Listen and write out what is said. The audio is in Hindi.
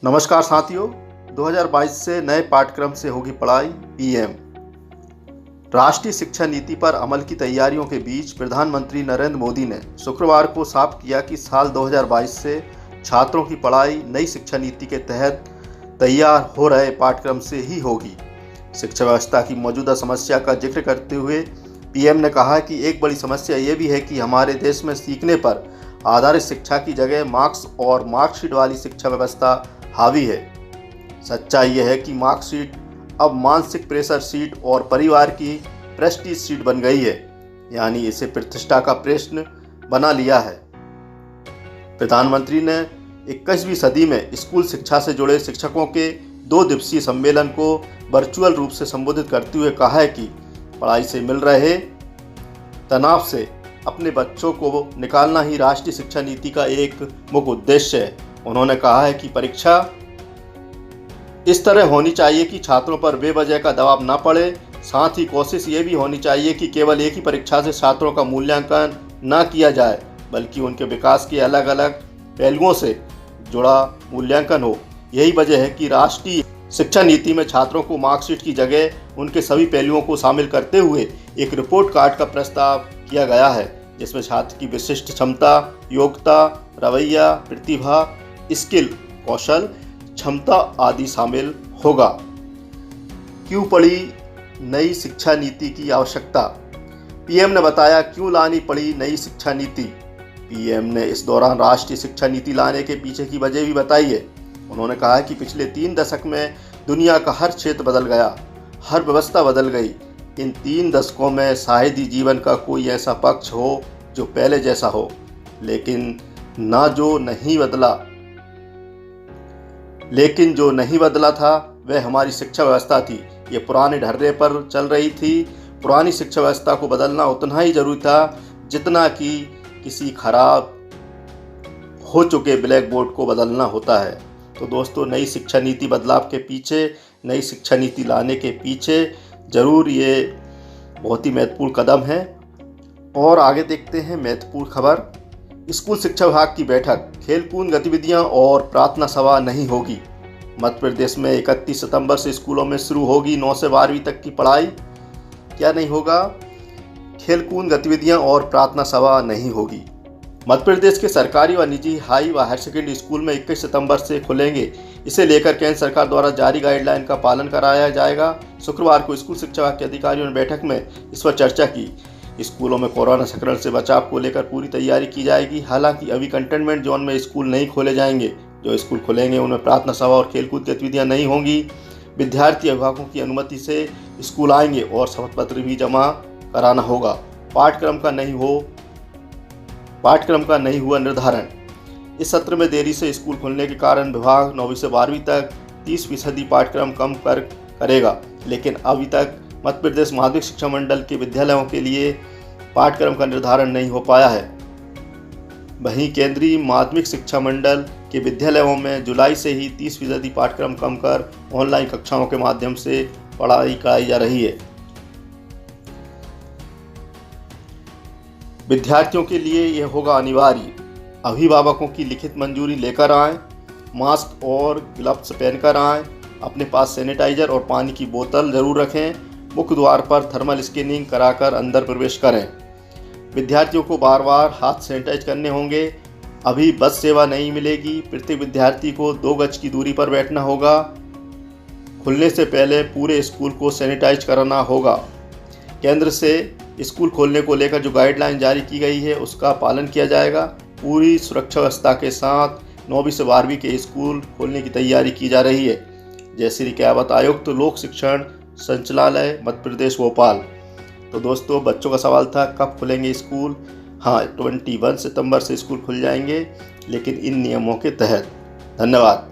नमस्कार साथियों, 2022 से नए पाठ्यक्रम से होगी पढ़ाई। पीएम राष्ट्रीय शिक्षा नीति पर अमल की तैयारियों के बीच प्रधानमंत्री नरेंद्र मोदी ने शुक्रवार को साफ किया कि साल 2022 से छात्रों की पढ़ाई नई शिक्षा नीति के तहत तैयार हो रहे पाठ्यक्रम से ही होगी। शिक्षा व्यवस्था की मौजूदा समस्या का जिक्र करते हुए पीएम ने कहा कि एक बड़ी समस्या ये भी है कि हमारे देश में सीखने पर आधारित शिक्षा की जगह मार्क्स और मार्कशीट वाली शिक्षा व्यवस्था हावी है। सच्चाई यह है कि मार्कशीट अब मानसिक प्रेशर शीट और परिवार की प्रेस्टीज शीट बन गई है, यानी इसे प्रतिष्ठा का प्रश्न बना लिया है। प्रधानमंत्री ने 21वीं सदी में स्कूल शिक्षा से जुड़े शिक्षकों के 2 दिवसीय सम्मेलन को वर्चुअल रूप से संबोधित करते हुए कहा है कि पढ़ाई से मिल रहे तनाव से अपने बच्चों को निकालना ही राष्ट्रीय शिक्षा नीति का एक मुख्य उद्देश्य है। उन्होंने कहा है कि परीक्षा इस तरह होनी चाहिए कि छात्रों पर बेवजह का दबाव न पड़े। साथ ही कोशिश ये भी होनी चाहिए कि केवल एक ही परीक्षा से छात्रों का मूल्यांकन न किया जाए, बल्कि उनके विकास के अलग अलग पहलुओं से जुड़ा मूल्यांकन हो। यही वजह है कि राष्ट्रीय शिक्षा नीति में छात्रों को मार्कशीट की जगह उनके सभी पहलुओं को शामिल करते हुए एक रिपोर्ट कार्ड का प्रस्ताव किया गया है, जिसमें छात्र की विशिष्ट क्षमता, योग्यता, रवैया, प्रतिभा, स्किल, कौशल, क्षमता आदि शामिल होगा। क्यों पड़ी नई शिक्षा नीति की आवश्यकता? पीएम ने बताया क्यों लानी पड़ी नई शिक्षा नीति। पीएम ने इस दौरान राष्ट्रीय शिक्षा नीति लाने के पीछे की वजह भी बताई है। उन्होंने कहा कि पिछले 3 दशक में दुनिया का हर क्षेत्र बदल गया, हर व्यवस्था बदल गई। इन 3 दशकों में शायद ही जीवन का कोई ऐसा पक्ष हो जो पहले जैसा हो, लेकिन जो नहीं बदला था वह हमारी शिक्षा व्यवस्था थी। ये पुराने ढर्रे पर चल रही थी। पुरानी शिक्षा व्यवस्था को बदलना उतना ही जरूरी था जितना कि किसी खराब हो चुके ब्लैक बोर्ड को बदलना होता है। तो दोस्तों, नई शिक्षा नीति बदलाव के पीछे, नई शिक्षा नीति लाने के पीछे ज़रूर ये बहुत ही महत्वपूर्ण कदम है। और आगे देखते हैं महत्वपूर्ण खबर। स्कूल शिक्षा विभाग की बैठक, खेलकूद गतिविधियां और प्रार्थना सभा नहीं होगी। मध्य प्रदेश में 31 सितंबर से स्कूलों में शुरू होगी 9 से 12वीं तक की पढ़ाई। क्या नहीं होगा? खेलकूद गतिविधियां और प्रार्थना सभा नहीं होगी। मध्य प्रदेश के सरकारी व निजी हाई व हायर सेकेंडरी स्कूल में 21 सितंबर से खुलेंगे। इसे लेकर केंद्र सरकार द्वारा जारी गाइडलाइन का पालन कराया जाएगा। शुक्रवार को स्कूल शिक्षा विभाग के अधिकारियों ने बैठक में इस पर चर्चा की। स्कूलों में कोरोना संक्रमण से बचाव को लेकर पूरी तैयारी की जाएगी। हालांकि अभी कंटेनमेंट जोन में स्कूल नहीं खोले जाएंगे। जो स्कूल खुलेंगे उनमें प्रार्थना सभा और खेलकूद गतिविधियां नहीं होंगी। विद्यार्थी अभिभावकों की अनुमति से स्कूल आएंगे और शपथ पत्र भी जमा कराना होगा। पाठ्यक्रम का नहीं हुआ निर्धारण। इस सत्र में देरी से स्कूल खुलने के कारण विभाग 9वीं से 12वीं तक 30% पाठ्यक्रम कम करेगा, लेकिन अभी तक मध्य प्रदेश माध्यमिक शिक्षा मंडल के विद्यालयों के लिए पाठ्यक्रम का निर्धारण नहीं हो पाया है। वहीं केंद्रीय माध्यमिक शिक्षा मंडल के विद्यालयों में जुलाई से ही 30% पाठ्यक्रम कम कर ऑनलाइन कक्षाओं के माध्यम से पढ़ाई कराई जा रही है। विद्यार्थियों के लिए यह होगा अनिवार्य। अभिभावकों की लिखित मंजूरी लेकर आएं, मास्क और ग्लव्स पहनकर आएं, अपने पास सैनिटाइजर और पानी की बोतल जरूर रखें, मुख्य द्वार पर थर्मल स्कैनिंग कराकर अंदर प्रवेश करें। विद्यार्थियों को बार बार हाथ सैनिटाइज करने होंगे। अभी बस सेवा नहीं मिलेगी। प्रत्येक विद्यार्थी को 2 गज की दूरी पर बैठना होगा। खुलने से पहले पूरे स्कूल को सैनिटाइज कराना होगा। केंद्र से स्कूल खोलने को लेकर जो गाइडलाइन जारी की गई है उसका पालन किया जाएगा। पूरी सुरक्षा व्यवस्था के साथ 9वीं से 12वीं के स्कूल खोलने की तैयारी की जा रही है। जय श्री क्यावत, आयुक्त लोक शिक्षण संचालय मध्य प्रदेश भोपाल। तो दोस्तों, बच्चों का सवाल था कब खुलेंगे स्कूल। हाँ, 21 सितंबर से स्कूल खुल जाएंगे, लेकिन इन नियमों के तहत। धन्यवाद।